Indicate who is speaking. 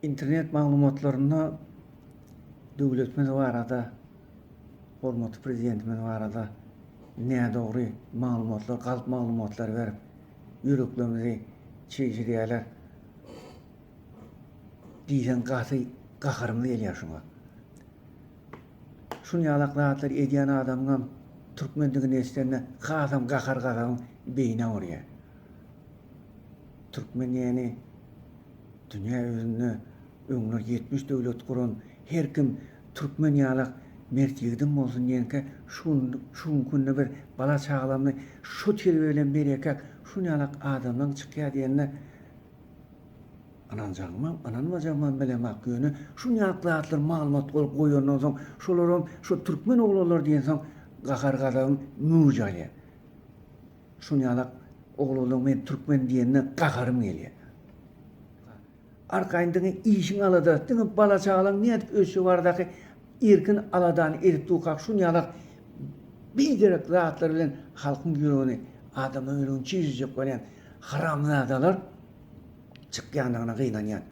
Speaker 1: internet maglumatlaryna döwletimiz barada, hormatly prezidentimiz barada nädogry maglumatlar, galp maglumatlar berip ýüreklerimizi çeýşirýärler. Diýen gaty gaharmy gelýär şuňa. Şunu ýalaklatlar edýän adamam türkmenligini eslerine gazam gahar beýine urýar. Türkmen ýani dünýä özünde öňüne 70 döwlet guran her kim türkmen ýalak mertligiden bolsun diýenke şun günde bir bala çağlamny şu terbiýe bilen berýekek şun ýalak adamdan çykýar diýende ananmajagman bilemek göni şun ýalaklar maglumat bolup goýandan soň şolaram şu türkmen oglanlar diýen soň gahar gadam müjalýar. Şun ýalak oglanlar men türkmen diýende gaharym gelýär. Arkaýyndygy işiň alada, diňe bala çağlaň näde ösü bardaky erkin aladan erip tukak şun ýalak bir derek zatlar bilen halkyň ýüregini adamy ölüň çiýjek bilen haram zadalar çykýandygyna gynanýar.